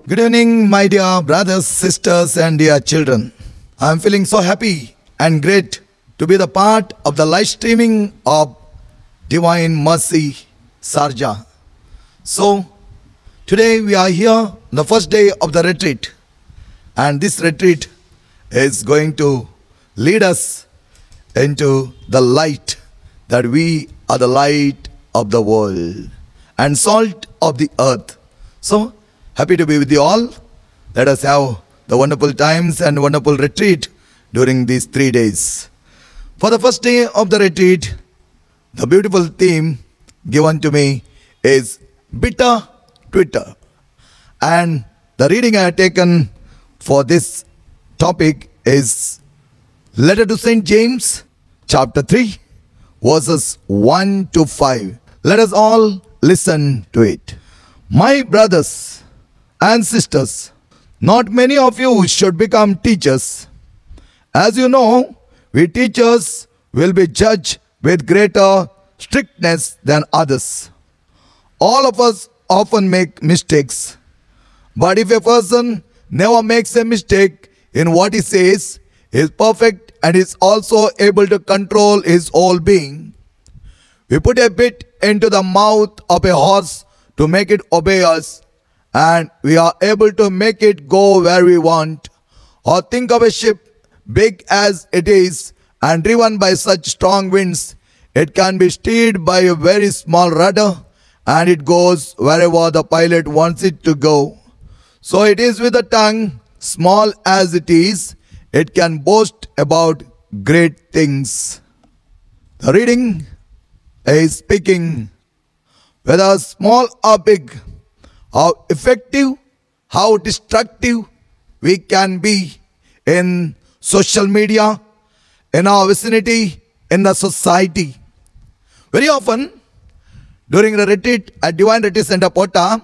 Good evening, my dear brothers, sisters, and dear children. I'm feeling so happy and great to be the part of the live streaming of Divine Mercy Sarja. So, today we are here, the first day of the retreat, and this retreat is going to lead us into the light, that we are the light of the world and salt of the earth. So, happy to be with you all. Let us have the wonderful times and wonderful retreat during these 3 days. For the first day of the retreat, the beautiful theme given to me is Bitter Twitter. And the reading I have taken for this topic is Letter to St. James, chapter 3, verses 1 to 5. Let us all listen to it. My brothers and sisters, not many of you should become teachers. As you know, we teachers will be judged with greater strictness than others. All of us often make mistakes. But if a person never makes a mistake in what he says, he is perfect and is also able to control his whole being. We put a bit into the mouth of a horse to make it obey us, and we are able to make it go where we want. Or think of a ship, big as it is, and driven by such strong winds. It can be steered by a very small rudder, and it goes wherever the pilot wants it to go. So it is with the tongue, small as it is, it can boast about great things. The reading is speaking whether small or big, how effective, how destructive we can be in social media, in our vicinity, in the society. Very often, during the retreat at Divine Retreat Center, Pota,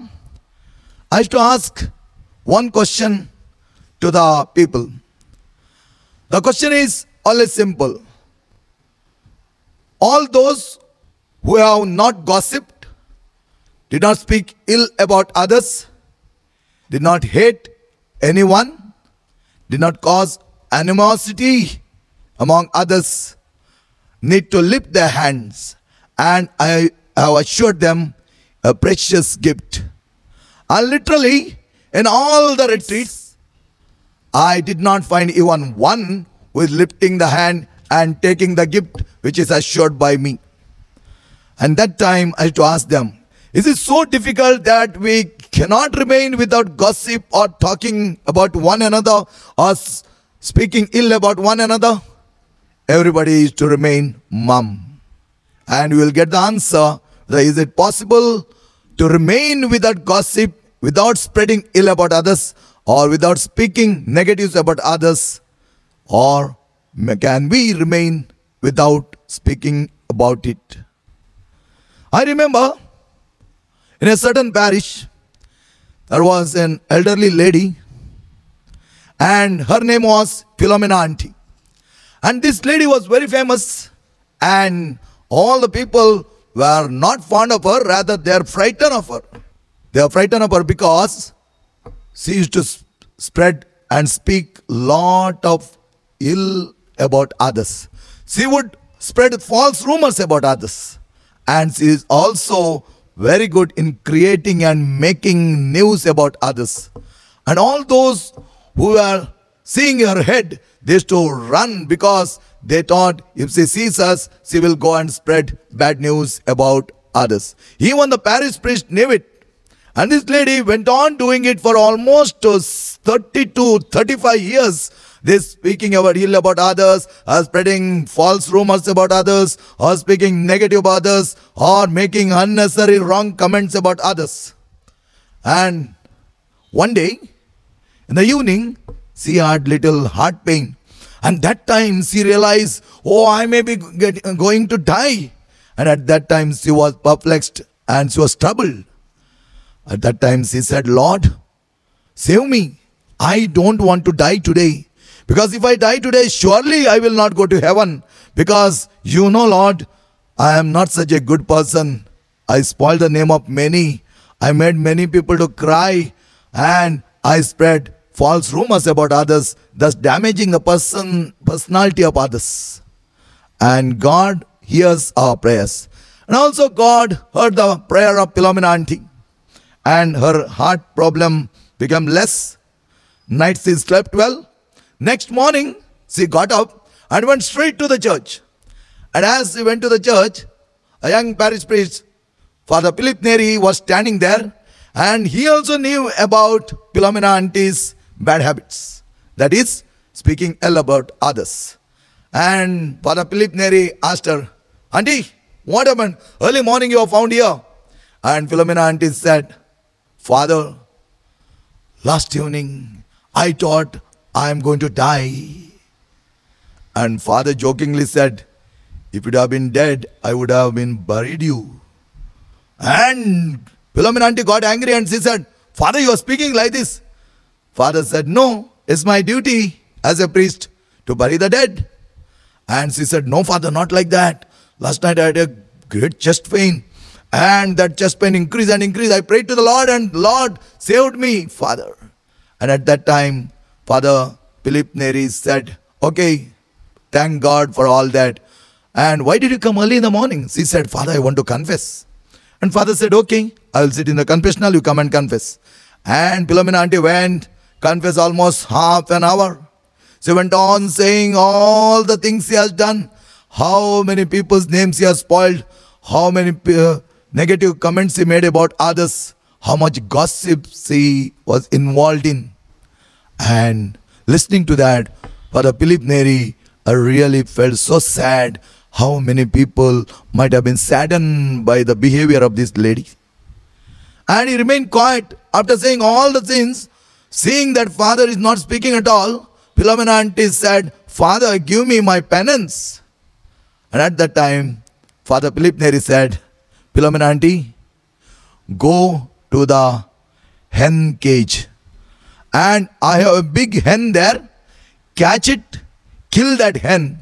I used to ask one question to the people. The question is always simple. All those who have not gossiped, did not speak ill about others, did not hate anyone, did not cause animosity among others, need to lift their hands, and I have assured them a precious gift. And literally, in all the retreats, I did not find even one who is lifting the hand and taking the gift which is assured by me. And that time I had to ask them, is it so difficult that we cannot remain without gossip or talking about one another or speaking ill about one another? Everybody is to remain mum. And we will get the answer, that is it possible to remain without gossip, without spreading ill about others, or without speaking negatives about others? Or can we remain without speaking about it? I remember in a certain parish, there was an elderly lady, and her name was Philomena Auntie. And this lady was very famous, and all the people were not fond of her, rather they are frightened of her. They are frightened of her because she used to spread and speak lot of ill about others. She would spread false rumors about others. And she is also very good in creating and making news about others. And all those who were seeing her head, they used to run because they thought if she sees us, she will go and spread bad news about others. Even the parish priest knew it. And this lady went on doing it for almost 30 to 35 years. They speaking about ill about others, or spreading false rumors about others, or speaking negative about others, or making unnecessary wrong comments about others. And one day, in the evening, she had little heart pain. And that time she realized, oh, I may be going to die. And at that time she was perplexed and she was troubled. At that time she said, Lord, save me. I don't want to die today. Because if I die today, surely I will not go to heaven. Because you know, Lord, I am not such a good person. I spoiled the name of many. I made many people to cry. And I spread false rumors about others, thus damaging the personality of others. And God hears our prayers. And also God heard the prayer of Philomena auntie, and her heart problem became less. Nights she slept well. Next morning she got up and went straight to the church. And as she went to the church, a young parish priest, Father Philip Neri, was standing there, and he also knew about Philomena auntie's bad habits. That is, speaking ill about others. And Father Philip Neri asked her, "Auntie, what happened? Early morning you are found here." And Philomena auntie said, "Father, last evening I thought I am going to die." And Father jokingly said, "If you'd have been dead, I would have been buried you." And Philomena auntie got angry and she said, "Father, you are speaking like this." Father said, "No, it's my duty as a priest to bury the dead." And she said, "No, Father, not like that. Last night I had a great chest pain, and that chest pain increased and increased. I prayed to the Lord, and Lord saved me, Father." And at that time, Father Philip Neri said, "Okay, thank God for all that. And why did you come early in the morning?" She said, "Father, I want to confess." And Father said, "Okay, I will sit in the confessional, you come and confess." And Philomena auntie went, confessed almost half an hour. She went on saying all the things she has done, how many people's names she has spoiled, how many negative comments she made about others, how much gossip she was involved in. And listening to that, Father Philip Neri really felt so sad how many people might have been saddened by the behavior of this lady. And he remained quiet after saying all the sins. Seeing that Father is not speaking at all, Philomena auntie said, "Father, give me my penance." And at that time, Father Philip Neri said, "Philomena auntie, go to the hen cage. And I have a big hen there. Catch it, kill that hen."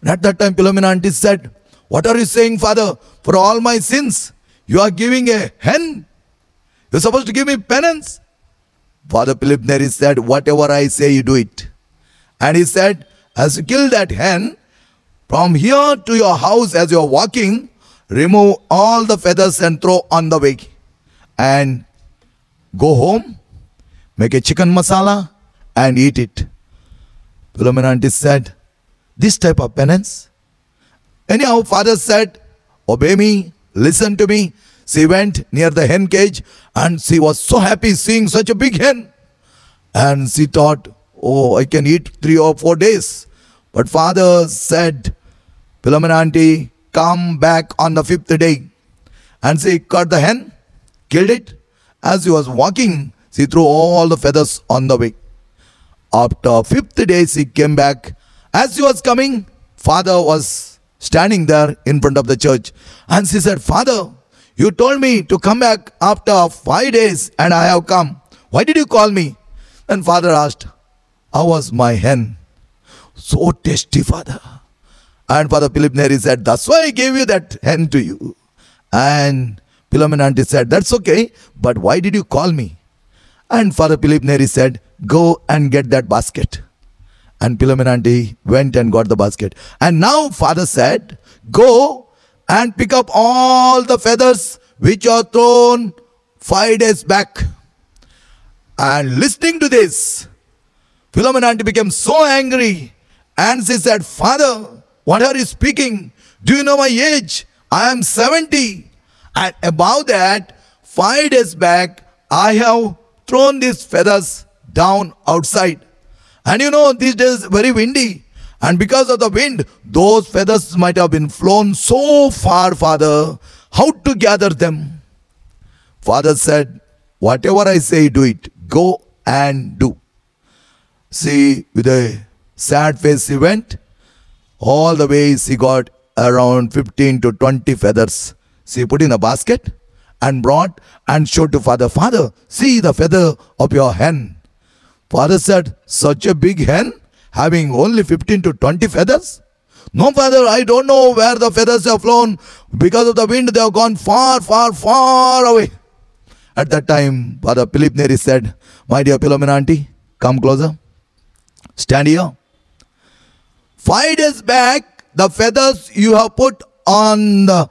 And at that time, Philomena auntie said, "What are you saying, Father? For all my sins, you are giving a hen? You're supposed to give me penance." Father Philip Neri said, "Whatever I say, you do it." And he said, "As you kill that hen, from here to your house as you are walking, remove all the feathers and throw on the way. And go home, make a chicken masala and eat it." Philomena auntie said, "This type of penance?" Anyhow, Father said, "Obey me, listen to me." She went near the hen cage and she was so happy seeing such a big hen. And she thought, "Oh, I can eat 3 or 4 days. But Father said, "Philomena auntie, come back on the 5th day." And she caught the hen, killed it. As she was walking, she threw all the feathers on the way. After 5th day, she came back. As she was coming, Father was standing there in front of the church. And she said, "Father, you told me to come back after 5 days and I have come. Why did you call me?" And Father asked, "How was my hen?" "So tasty, Father." And Father Philip Neri said, "That's why I gave you that hen to you." And Philomena auntie said, "That's okay, but why did you call me?" And Father Philip Neri said, "Go and get that basket." And Philomena auntie went and got the basket. And now Father said, "Go and pick up all the feathers which are thrown 5 days back." And listening to this, Philomena auntie became so angry. And she said, "Father, what are you speaking? Do you know my age? I am 70. And above that, 5 days back, I have thrown these feathers down outside. And you know, these days very windy. And because of the wind, those feathers might have been flown so far, Father. How to gather them?" Father said, "Whatever I say, do it. Go and do." See, with a sad face she went. All the way she got around 15 to 20 feathers. She put in a basket and brought and showed to Father. "Father, see the feather of your hen." Father said, "Such a big hen, having only 15 to 20 feathers?" "No, Father, I don't know where the feathers have flown. Because of the wind, they have gone far, far, far away." At that time, Father Philip Neri said, "My dear Philomena auntie, come closer. Stand here. 5 days back, the feathers you have put on the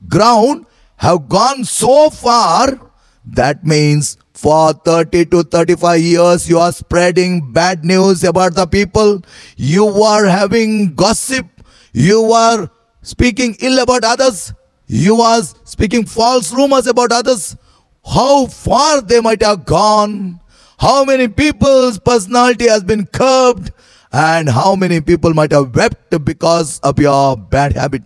ground have gone so far. That means for 30 to 35 years, you are spreading bad news about the people. You are having gossip. You are speaking ill about others. You are speaking false rumors about others. How far they might have gone. How many people's personality has been curbed. And how many people might have wept because of your bad habit."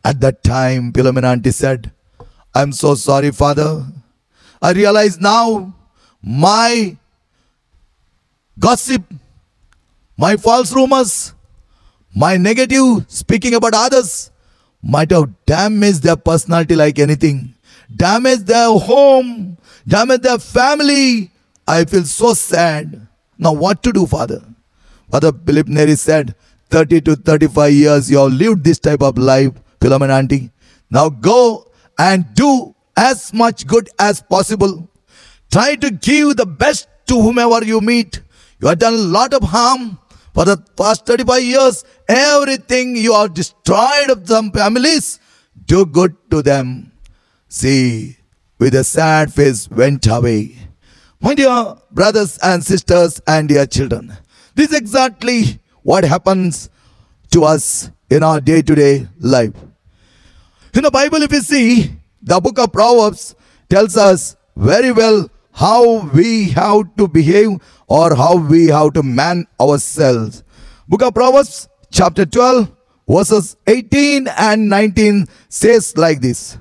At that time, Philomena auntie said, "I'm so sorry, Father. I realize now my gossip, my false rumors, my negative speaking about others might have damaged their personality like anything, damaged their home, damaged their family. I feel so sad. Now what to do, Father?" Father Philip Neri said, 30 to 35 years you have lived this type of life, Philomena auntie. Now go and do as much good as possible. Try to give the best to whomever you meet. You have done a lot of harm for the past 35 years. Everything you have destroyed of some families, do good to them. See, with a sad face went away. My dear brothers and sisters and dear children, this is exactly what happens to us in our day-to-day life. In the Bible, if you see, the book of Proverbs tells us very well how we have to behave or how we have to man ourselves. Book of Proverbs chapter 12 verses 18 and 19 says like this: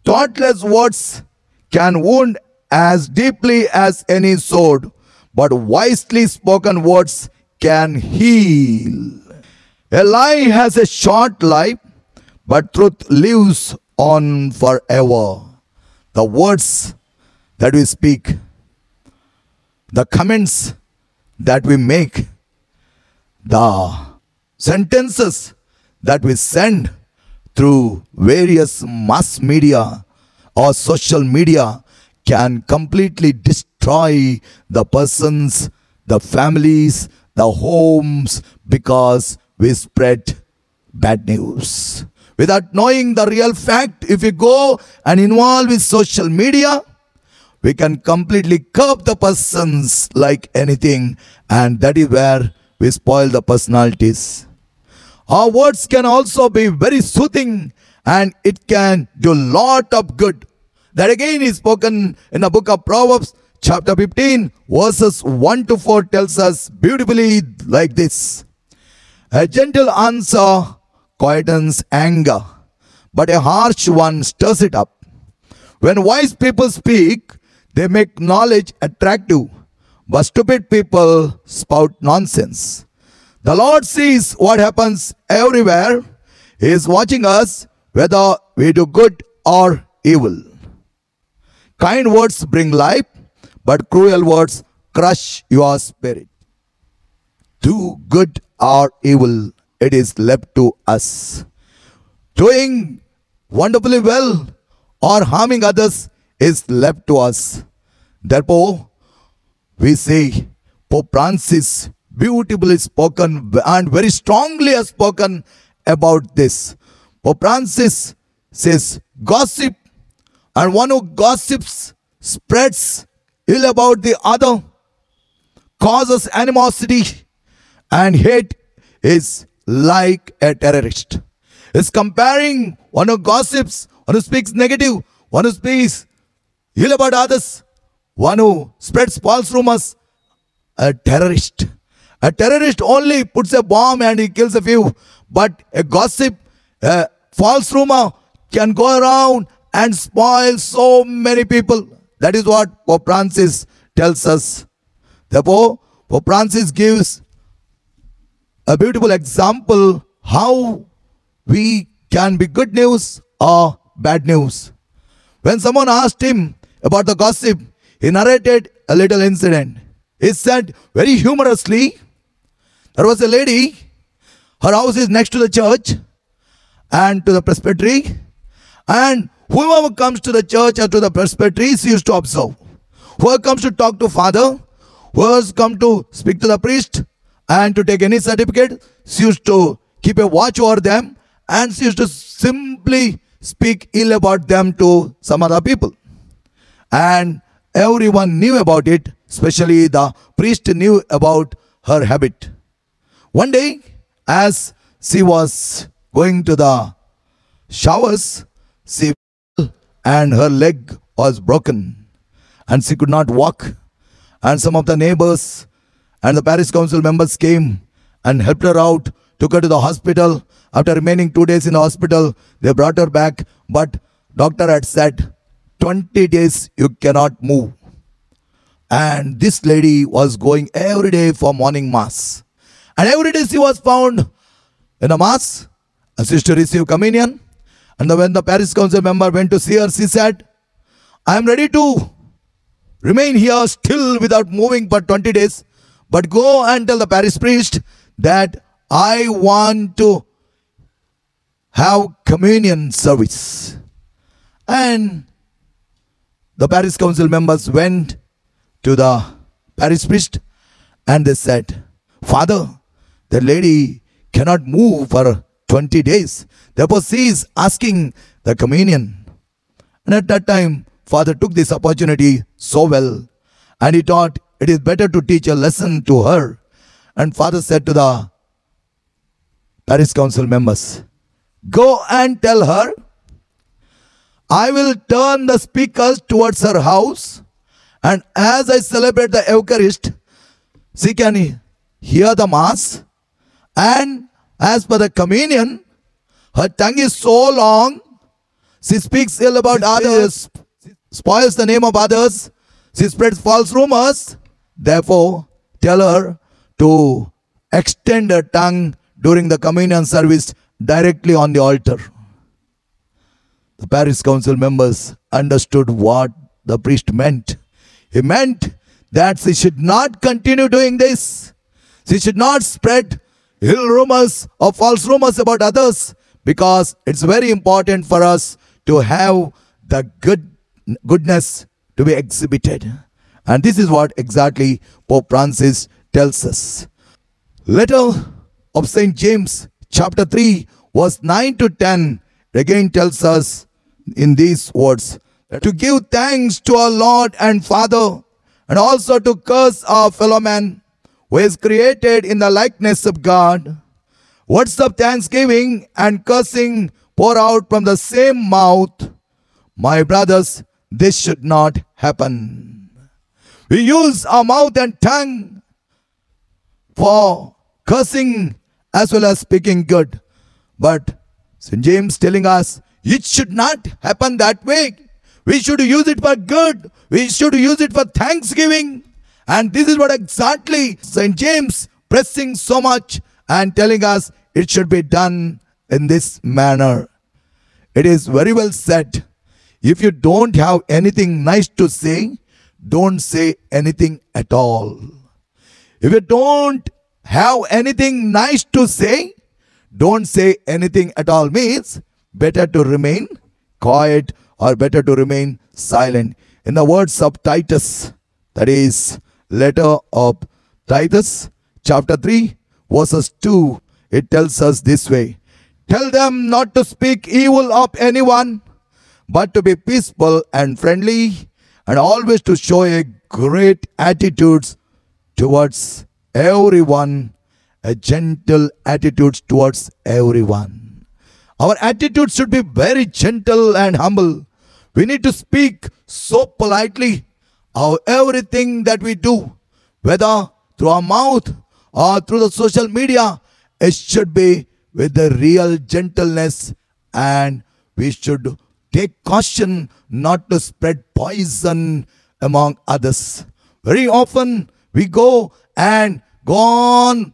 "Thoughtless words can wound as deeply as any sword, but wisely spoken words can heal. A lie has a short life, but truth lives on forever." The words that we speak, the comments that we make, the sentences that we send through various mass media or social media can completely destroy the persons, the families, the homes, because we spread bad news. Without knowing the real fact, if we go and involve with social media, we can completely curb the persons like anything, and that is where we spoil the personalities. Our words can also be very soothing, and it can do a lot of good. That again is spoken in the book of Proverbs chapter 15 verses 1 to 4 tells us beautifully like this: "A gentle answer quietens anger, but a harsh one stirs it up. When wise people speak, they make knowledge attractive, but stupid people spout nonsense. The Lord sees what happens everywhere. He is watching us whether we do good or evil. Kind words bring life, but cruel words crush your spirit. Do good or evil, it is left to us. Doing wonderfully well or harming others is left to us. Therefore, we say Pope Francis beautifully spoken and very strongly has spoken about this. Pope Francis says, gossip, and one who gossips spreads ill about the other, causes animosity and hate, is like a terrorist. Is comparing one who gossips, one who speaks negative, one who speaks ill about others, one who spreads false rumors, a terrorist. A terrorist only puts a bomb and he kills a few, but a gossip, a false rumor can go around and spoil so many people. That is what Pope Francis tells us. Therefore, Pope Francis gives a beautiful example how we can be good news or bad news. When someone asked him about the gossip, he narrated a little incident. He said very humorously, there was a lady, her house is next to the church and to the presbytery, and Whoever comes to the church or to the presbytery, she used to observe. Whoever comes to talk to father, whoever has come to speak to the priest and to take any certificate, she used to keep a watch over them, and she used to simply speak ill about them to some other people. And everyone knew about it, especially the priest knew about her habit. One day, as she was going to the showers, she fell and her leg was broken and she could not walk. And some of the neighbors and the parish council members came and helped her out, took her to the hospital. After remaining 2 days in the hospital, they brought her back, but doctor had said, 20 days you cannot move. And this lady was going every day for morning mass. And every day she was found in a mass and she used to receive communion. And when the parish council member went to see her, she said, I am ready to remain here still without moving for 20 days. But go and tell the parish priest that I want to have communion service. And the parish council members went to the parish priest and they said, Father, the lady cannot move for 20 days. Therefore, she is asking the communion. And at that time, Father took this opportunity so well, and he thought it is better to teach a lesson to her. And Father said to the parish council members, go and tell her, I will turn the speakers towards her house, and as I celebrate the Eucharist, she can hear the Mass, and as per the communion, her tongue is so long, she speaks ill about others, spoils the name of others, she spreads false rumors. Therefore, tell her to extend her tongue during the communion service directly on the altar. The parish council members understood what the priest meant. He meant that she should not continue doing this. She should not spread ill rumors or false rumors about others, because it's very important for us to have the goodness to be exhibited. And this is what exactly Pope Francis tells us. Letter of St. James chapter 3 verse 9 to 10 again tells us in these words, to give thanks to our Lord and Father, and also to curse our fellow man who is created in the likeness of God. Words of thanksgiving and cursing pour out from the same mouth. My brothers, this should not happen. We use our mouth and tongue for cursing as well as speaking good. But St. James telling us it should not happen that way. We should use it for good. We should use it for thanksgiving. And this is what exactly St. James pressing so much and telling us it should be done in this manner. It is very well said. If you don't have anything nice to say, don't say anything at all. If you don't have anything nice to say, don't say anything at all. Means better to remain quiet or better to remain silent. In the words of Titus, that is letter of Titus chapter 3 verses 2, it tells us this way. Tell them not to speak evil of anyone, but to be peaceful and friendly, and always to show a great attitude towards everyone, a gentle attitude towards everyone. Our attitude should be very gentle and humble. We need to speak so politely of everything that we do, whether through our mouth or through the social media. It should be with the real gentleness, and we should take caution not to spread poison among others. Very often we go on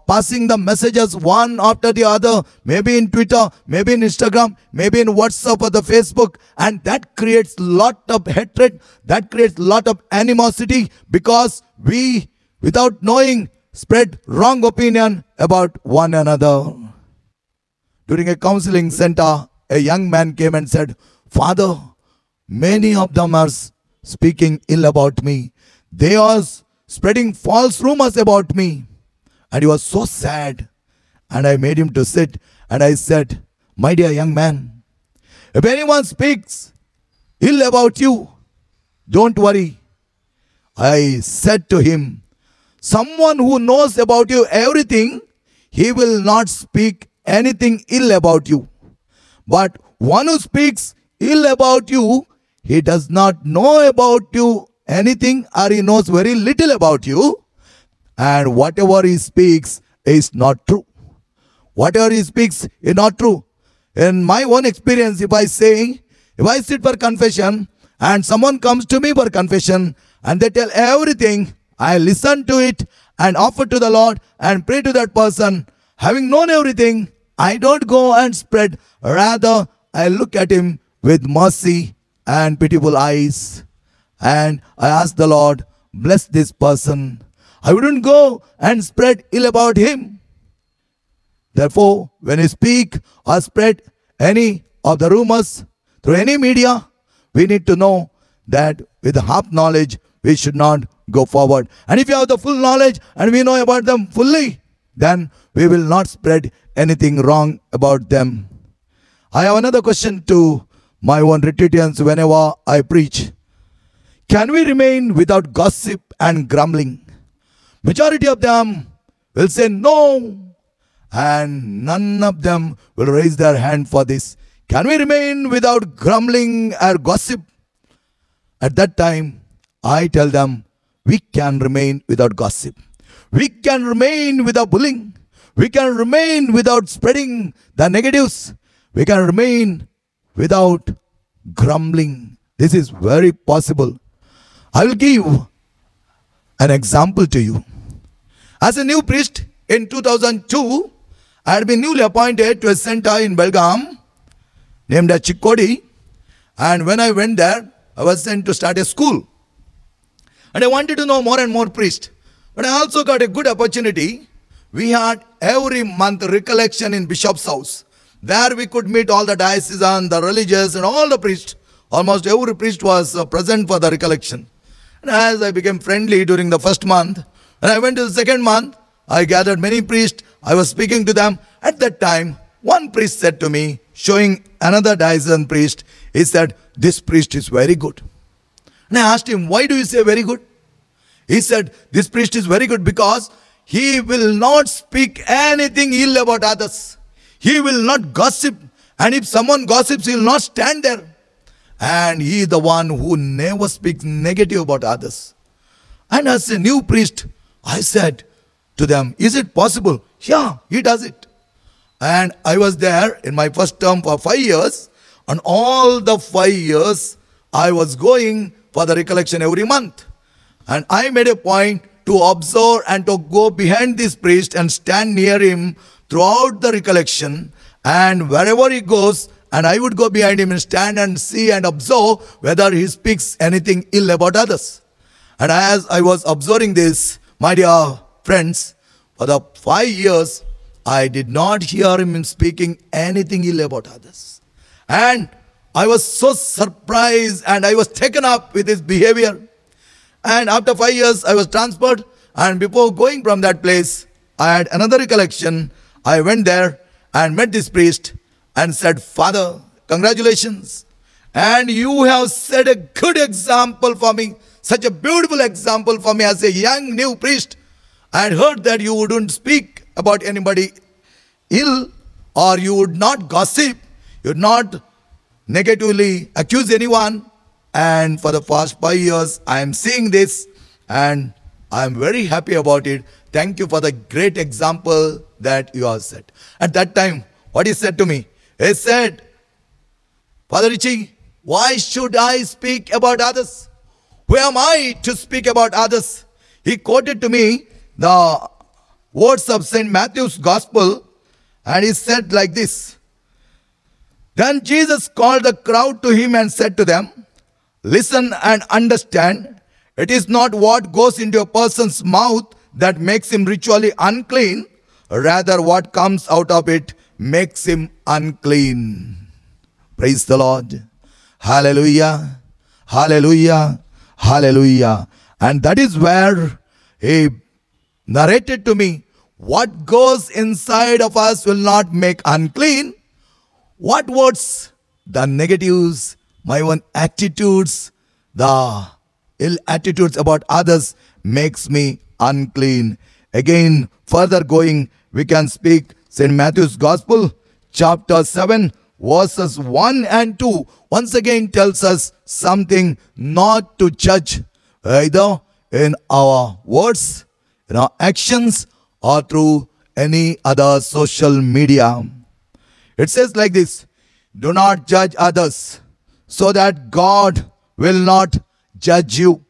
passing the messages one after the other, maybe in Twitter, maybe in Instagram, maybe in WhatsApp or the Facebook, and that creates lot of hatred, that creates lot of animosity, because we, without knowing, spread wrong opinion about one another. During a counseling center, a young man came and said, Father, many of them are speaking ill about me. They are spreading false rumors about me. And he was so sad. And I made him to sit. And I said, my dear young man, if anyone speaks ill about you, don't worry. I said to him, someone who knows about you everything, he will not speak anything ill about you. But one who speaks ill about you, he does not know about you anything, or he knows very little about you. And whatever he speaks is not true. Whatever he speaks is not true. In my own experience, if I sit for confession and someone comes to me for confession and they tell everything, I listen to it and offer to the Lord and pray to that person. Having known everything, I don't go and spread. Rather, I look at him with mercy and pitiful eyes. And I ask the Lord, bless this person. I wouldn't go and spread ill about him. Therefore, when you speak or spread any of the rumors through any media, we need to know that with half knowledge, we should not go forward. And if you have the full knowledge and we know about them fully, then we will not spread anything wrong about them. I have another question to my own retreatants whenever I preach. Can we remain without gossip and grumbling? Majority of them will say no, and none of them will raise their hand for this. Can we remain without grumbling or gossip? At that time, I tell them, we can remain without gossip. We can remain without bullying. We can remain without spreading the negatives. We can remain without grumbling. This is very possible. I will give an example to you. As a new priest in 2002, I had been newly appointed to a center in Belgaum named as Chikkodi. And when I went there, I was sent to start a school. And I wanted to know more and more priests. But I also got a good opportunity. We had every month recollection in Bishop's house. There we could meet all the diocesan, the religious and all the priests. Almost every priest was present for the recollection. And as I became friendly during the first month, when I went to the second month, I gathered many priests. I was speaking to them. At that time, one priest said to me, showing another diocesan priest, he said, this priest is very good. And I asked him, why do you say very good? He said, this priest is very good because he will not speak anything ill about others. He will not gossip. And if someone gossips, he will not stand there. And he is the one who never speaks negative about others. And as a new priest, I said to them, is it possible? Yeah, he does it. And I was there in my first term for 5 years. And all the 5 years, I was going for the recollection every month. And I made a point to observe and to go behind this priest and stand near him throughout the recollection. And wherever he goes, and I would go behind him and stand and see and observe whether he speaks anything ill about others. And as I was observing this, my dear friends, for the 5 years, I did not hear him speaking anything ill about others. And I was so surprised and I was taken up with his behavior. And after 5 years, I was transferred. And before going from that place, I had another recollection. I went there and met this priest and said, Father, congratulations. And you have set a good example for me. Such a beautiful example for me as a young new priest. I had heard that you wouldn't speak about anybody ill, or you would not gossip. You would not negatively accuse anyone. And for the past 5 years, I am seeing this and I am very happy about it. Thank you for the great example that you have set. At that time, what he said to me? He said, Father Richie, why should I speak about others? Who am I to speak about others? He quoted to me the words of St. Matthew's Gospel, and he said like this. Then Jesus called the crowd to him and said to them, listen and understand. It is not what goes into a person's mouth that makes him ritually unclean. Rather, what comes out of it makes him unclean. Praise the Lord. Hallelujah. Hallelujah. Hallelujah. And that is where he narrated to me, what goes inside of us will not make unclean. What words? The negatives, my own attitudes, the ill attitudes about others makes me unclean. Again, further going, we can speak St. Matthew's Gospel, chapter 7, verses 1 and 2. Once again tells us something not to judge either in our words, in our actions, or through any other social media. It says like this, do not judge others so that God will not judge you.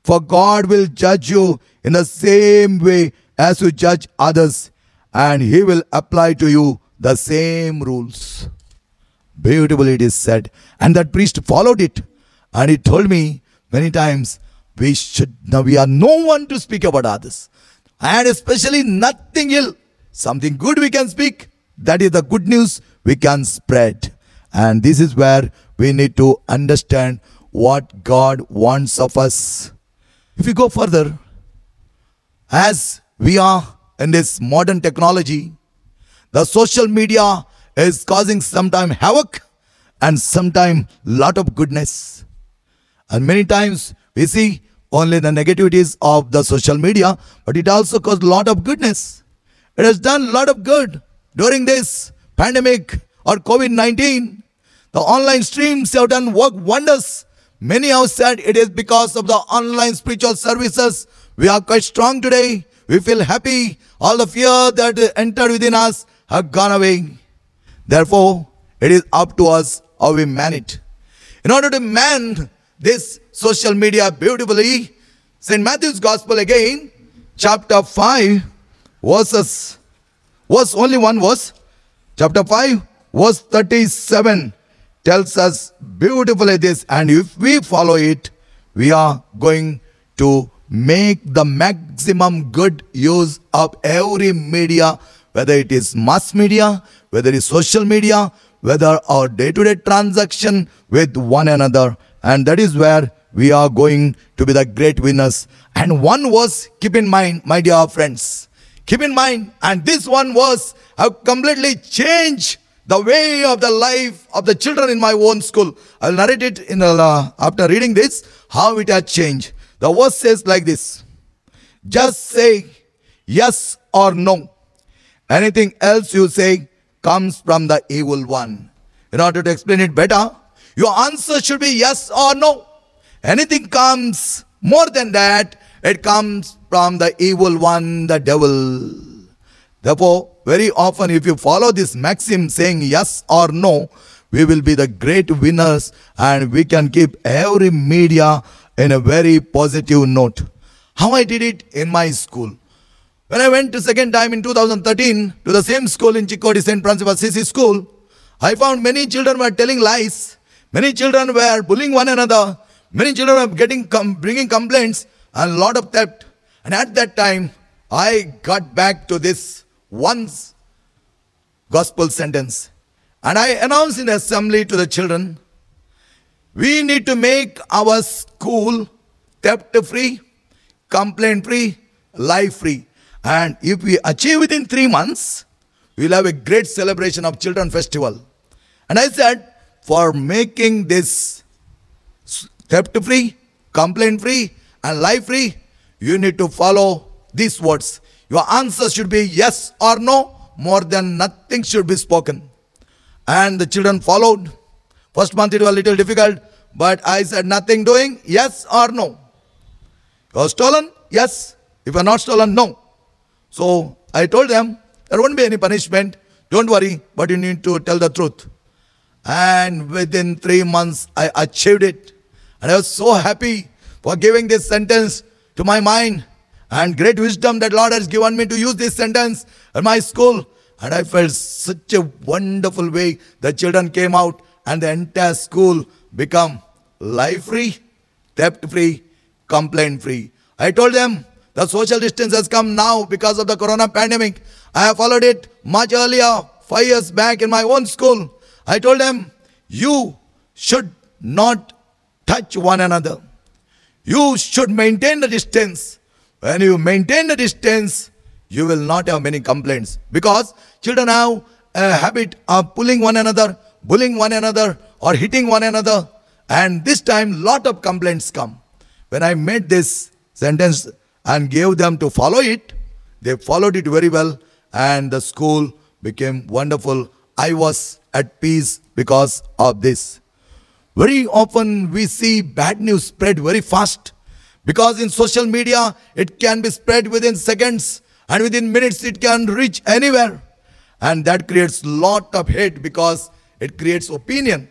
For God will judge you in the same way as you judge others, and He will apply to you the same rules. Beautifully it is said. And that priest followed it. And he told me many times, we are no one to speak about others. And especially nothing ill. Something good we can speak. That is the good news we can spread. And this is where we need to understand what God wants of us. If we go further, as we are in this modern technology, the social media is causing sometimes havoc and sometimes lot of goodness. And many times we see only the negativities of the social media, but it also caused a lot of goodness. It has done a lot of good during this pandemic or COVID-19. The online streams have done work wonders. Many have said it is because of the online spiritual services. We are quite strong today. We feel happy. All the fear that entered within us have gone away. Therefore, it is up to us how we man it. In order to man this social media beautifully, St. Matthew's Gospel again, chapter 5, verse only one verse, chapter 5, verse 37 tells us beautifully this, and if we follow it, we are going to make the maximum good use of every media, whether it is mass media, whether it is social media, whether our day-to-day transaction with one another. And that is where we are going to be the great winners. And one verse, keep in mind, my dear friends, keep in mind, and this one verse have completely changed the way of the life of the children in my own school. I'll narrate it in after reading this, how it has changed. The verse says like this, just say yes or no. Anything else you say comes from the evil one. In order to explain it better, your answer should be yes or no. Anything comes more than that, it comes from the evil one, the devil. Therefore, very often if you follow this maxim saying yes or no, we will be the great winners and we can keep every media in a very positive note. How I did it in my school. When I went to second time in 2013 to the same school in Chikkodi, St. Francis Assisi School, I found many children were telling lies. Many children were bullying one another. Many children were bringing complaints and a lot of theft. And at that time, I got back to this once gospel sentence. And I announced in the assembly to the children, we need to make our school theft-free, complaint-free, lie-free. And if we achieve within 3 months, we will have a great celebration of Children Festival. And I said, for making this theft-free, complaint-free, and lie-free, you need to follow these words. Your answer should be yes or no, more than nothing should be spoken. And the children followed. First month it was a little difficult, but I said nothing doing, yes or no. You are stolen? Yes. If you are not stolen, no. So I told them, there won't be any punishment, don't worry, but you need to tell the truth. And within 3 months, I achieved it. And I was so happy for giving this sentence to my mind. And great wisdom that Lord has given me to use this sentence in my school. And I felt such a wonderful way. The children came out and the entire school become lie-free, theft-free, complaint-free. I told them, the social distance has come now because of the corona pandemic. I have followed it much earlier, 5 years back in my own school. I told them, you should not touch one another. You should maintain the distance. When you maintain the distance, you will not have many complaints. Because children have a habit of pulling one another, bullying one another, or hitting one another. And this time, lot of complaints come. When I made this sentence and gave them to follow it, they followed it very well, and the school became wonderful. I was at peace because of this. Very often we see bad news spread very fast, because in social media it can be spread within seconds, and within minutes it can reach anywhere. And that creates lot of hate, because it creates opinion.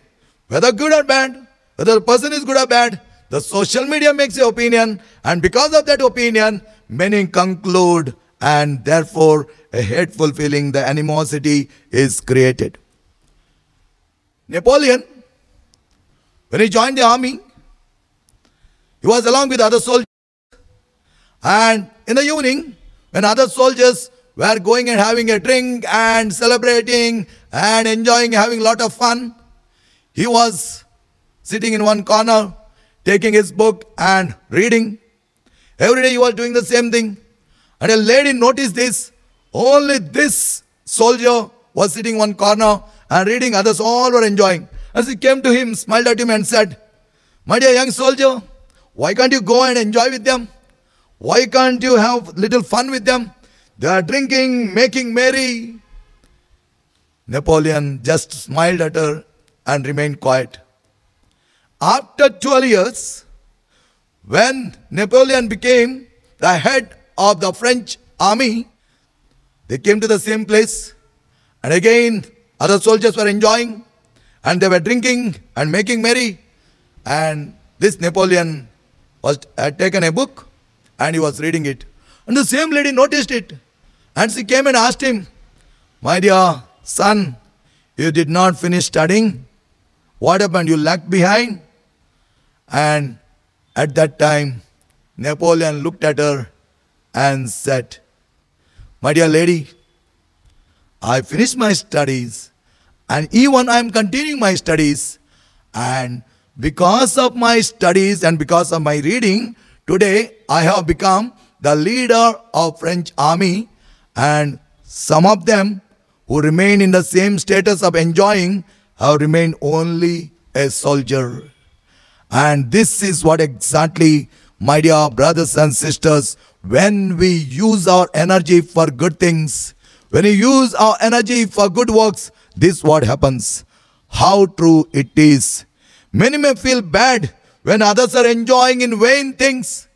Whether good or bad, whether the person is good or bad, the social media makes an opinion, and because of that opinion, many conclude, and therefore a hateful feeling, the animosity is created. Napoleon, when he joined the army, he was along with other soldiers. And in the evening, when other soldiers were going and having a drink and celebrating and enjoying, having a lot of fun, he was sitting in one corner, taking his book and reading. Every day he was doing the same thing. And a lady noticed this. Only this soldier was sitting in one corner and reading. Others all were enjoying. As he came to him, smiled at him and said, "My dear young soldier, why can't you go and enjoy with them? Why can't you have little fun with them? They are drinking, making merry." Napoleon just smiled at her and remained quiet. After 12 years, when Napoleon became the head of the French army, they came to the same place, and again other soldiers were enjoying, and they were drinking and making merry. And this Napoleon had taken a book and he was reading it. And the same lady noticed it, and she came and asked him, "My dear son, you did not finish studying. What happened? You lagged behind?" And at that time, Napoleon looked at her and said, "My dear lady, I finished my studies, and even I am continuing my studies. And because of my studies and because of my reading, today I have become the leader of French army, and some of them who remain in the same status of enjoying have remained only a soldier." And this is what exactly, my dear brothers and sisters, when we use our energy for good things, when we use our energy for good works, this is what happens. How true it is. Many may feel bad when others are enjoying in vain things.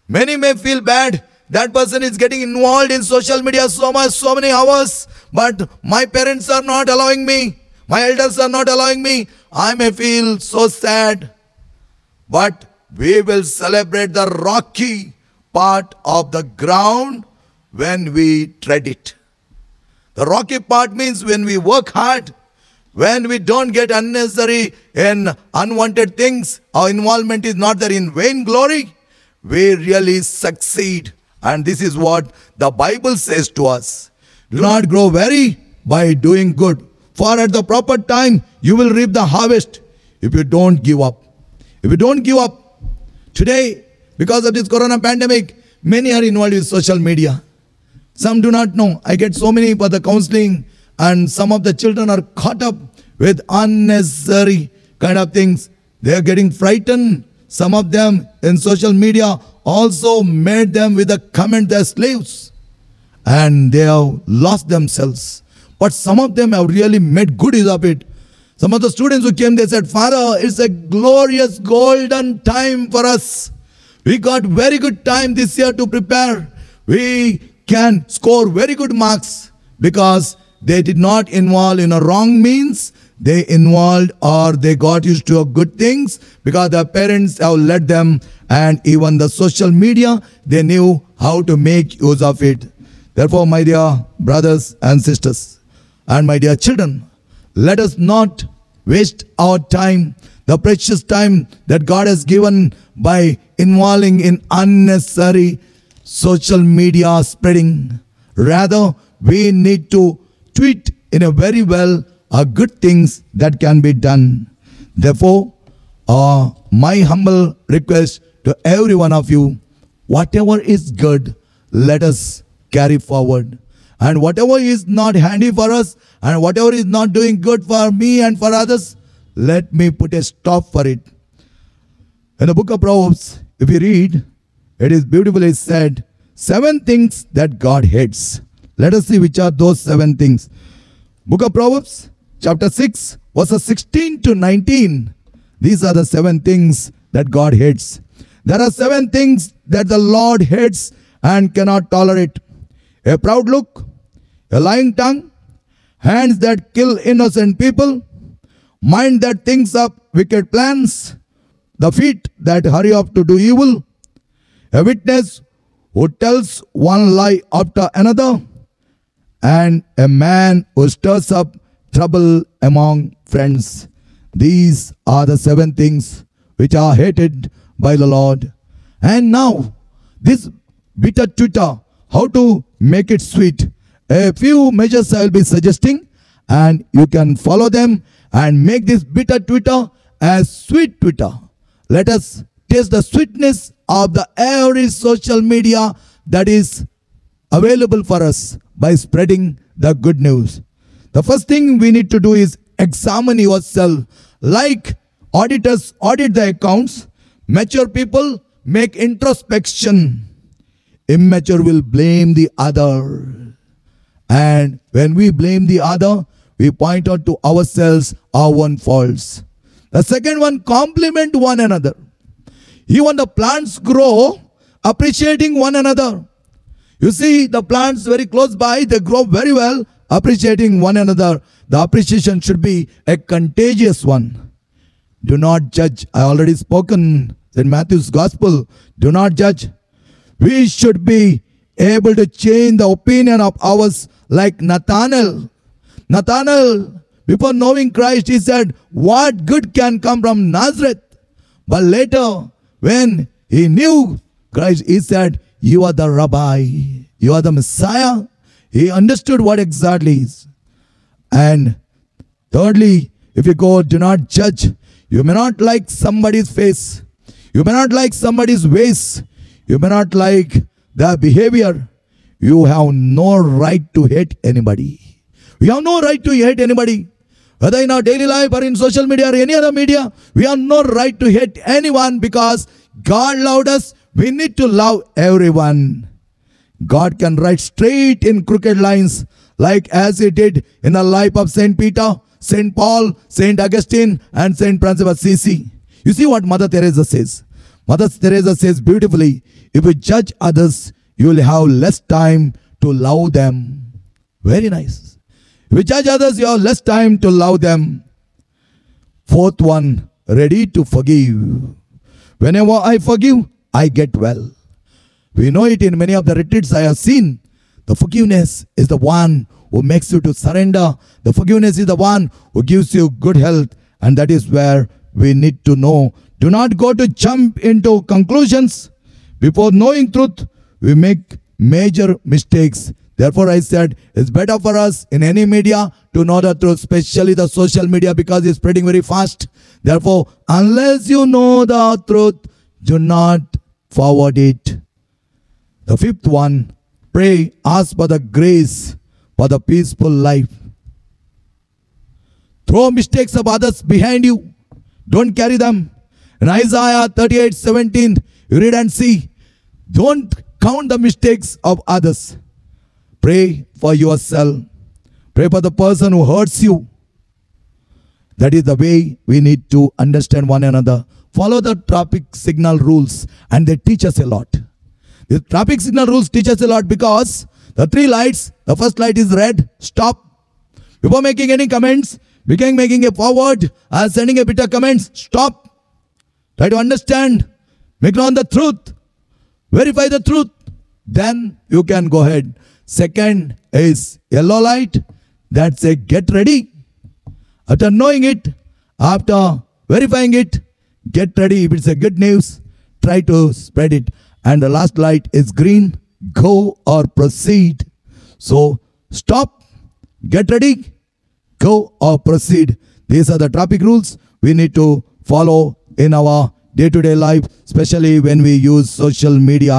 Many may feel bad. That person is getting involved in social media so much, so many hours, but my parents are not allowing me. My elders are not allowing me. I may feel so sad. But we will celebrate the rocky part of the ground when we tread it. The rocky part means when we work hard, when we don't get unnecessary and unwanted things, our involvement is not there in vain glory, we really succeed. And this is what the Bible says to us. Do not grow weary by doing good, for at the proper time you will reap the harvest if you don't give up. If you don't give up, today, because of this corona pandemic, many are involved with social media. Some do not know. I get so many for the counseling, and some of the children are caught up with unnecessary kind of things. They are getting frightened. Some of them in social media also made them with a comment they're slaves, and they have lost themselves. But some of them have really made good use of it. Some of the students who came, they said, "Father, it's a glorious golden time for us. We got very good time this year to prepare. We can score very good marks because they did not involve in a wrong means. They involved or they got used to good things because their parents have led them, and even the social media, they knew how to make use of it." Therefore, my dear brothers and sisters, and my dear children, let us not waste our time, the precious time that God has given, by involving in unnecessary social media spreading. Rather, we need to tweet in a very well good things that can be done. Therefore, my humble request to every one of you, whatever is good, let us carry forward. And whatever is not handy for us, and whatever is not doing good for me and for others, let me put a stop for it. In the book of Proverbs, if you read, it is beautifully said, 7 things that God hates. Let us see which are those 7 things. Book of Proverbs, chapter 6, verses 16 to 19. These are the 7 things that God hates. There are 7 things that the Lord hates and cannot tolerate. A proud look, a lying tongue, hands that kill innocent people, mind that thinks up wicked plans, the feet that hurry up to do evil, a witness who tells one lie after another, and a man who stirs up trouble among friends. These are the 7 things which are hated by the Lord. And now, this bitter Twitter, how to make it sweet. A few measures I will be suggesting, and you can follow them and make this bitter Twitter as sweet Twitter. Let us taste the sweetness of the every social media that is available for us by spreading the good news. The first thing we need to do is examine yourself. Like auditors audit the accounts, mature people make introspection. Immature will blame the other. And when we blame the other, we point out to ourselves our own faults. The second one, compliment one another. Even the plants grow appreciating one another. You see the plants very close by, they grow very well, appreciating one another. The appreciation should be a contagious one. Do not judge. I already spoken in Matthew's gospel. Do not judge. We should be able to change the opinion of ours like Nathanael. Nathanael, before knowing Christ, he said, what good can come from Nazareth? But later, when he knew Christ, he said, you are the Rabbi. You are the Messiah. He understood what exactly is. And thirdly, if you go, do not judge. You may not like somebody's face. You may not like somebody's ways. You may not like their behavior. You have no right to hate anybody. We have no right to hate anybody. Whether in our daily life or in social media or any other media, we have no right to hate anyone because God loved us. We need to love everyone. God can write straight in crooked lines like as he did in the life of Saint Peter, Saint Paul, Saint Augustine and Saint Francis of Assisi. You see what Mother Teresa says. Mother Teresa says beautifully, if you judge others, you will have less time to love them. Very nice. If you judge others, you have less time to love them. Fourth one, ready to forgive. Whenever I forgive, I get well. We know it in many of the retreats I have seen. The forgiveness is the one who makes you to surrender. The forgiveness is the one who gives you good health. And that is where we need to know. Do not go to jump into conclusions. Before knowing truth, we make major mistakes. Therefore, I said, it's better for us in any media to know the truth, especially the social media because it's spreading very fast. Therefore, unless you know the truth, do not forward it. The fifth one, pray, ask for the grace for the peaceful life. Throw mistakes of others behind you. Don't carry them. In Isaiah 38:17, you read and see. Don't count the mistakes of others. Pray for yourself. Pray for the person who hurts you. That is the way we need to understand one another. Follow the traffic signal rules and they teach us a lot. The traffic signal rules teach us a lot because the 3 lights, the first light is red, stop. Before making any comments, begin making a forward and sending a bit of comments, stop. Try to understand, make known the truth, verify the truth, then you can go ahead. Second is yellow light, that's a get ready. After knowing it, after verifying it, get ready. If it's a good news, try to spread it. And the last light is green, go or proceed. So stop, get ready, go or proceed. These are the traffic rules we need to follow in our day-to-day life, especially when we use social media.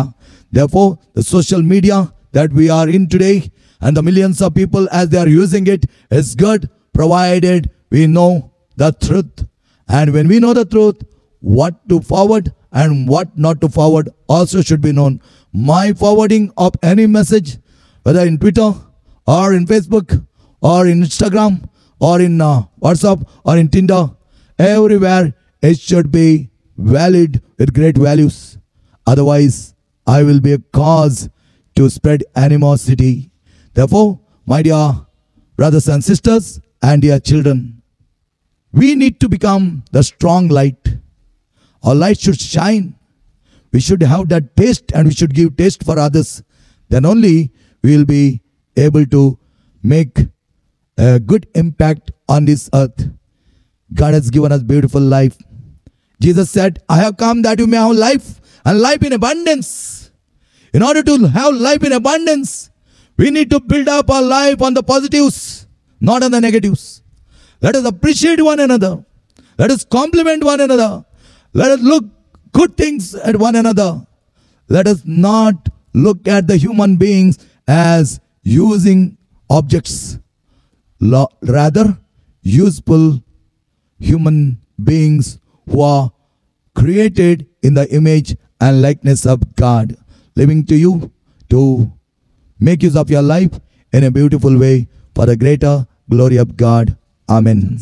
Therefore, the social media that we are in today and the millions of people as they are using it is good, provided we know the truth. And when we know the truth, what to forward and what not to forward also should be known. My forwarding of any message, whether in Twitter or in Facebook or in Instagram or in WhatsApp or in Tinder, everywhere it should be valid with great values. Otherwise, I will be a cause to spread animosity. Therefore, my dear brothers and sisters and dear children, we need to become the strong light. Our light should shine. We should have that taste and we should give taste for others. Then only we will be able to make a good impact on this earth. God has given us beautiful life. Jesus said, I have come that you may have life and life in abundance. In order to have life in abundance, we need to build up our life on the positives, not on the negatives. Let us appreciate one another. Let us compliment one another. Let us look good things at one another. Let us not look at the human beings as using objects. Rather, useful human beings who are created in the image and likeness of God, living to you to make use of your life in a beautiful way for the greater glory of God. Amen.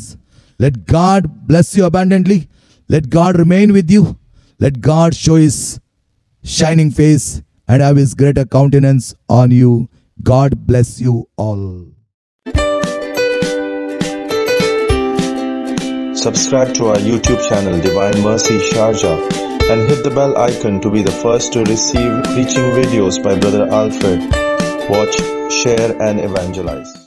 Let God bless you abundantly. Let God remain with you. Let God show His shining face and have His greater countenance on you. God bless you all. Subscribe to our YouTube channel Divine Mercy Sharjah and hit the bell icon to be the first to receive preaching videos by Brother Alfred. Watch, share and evangelize.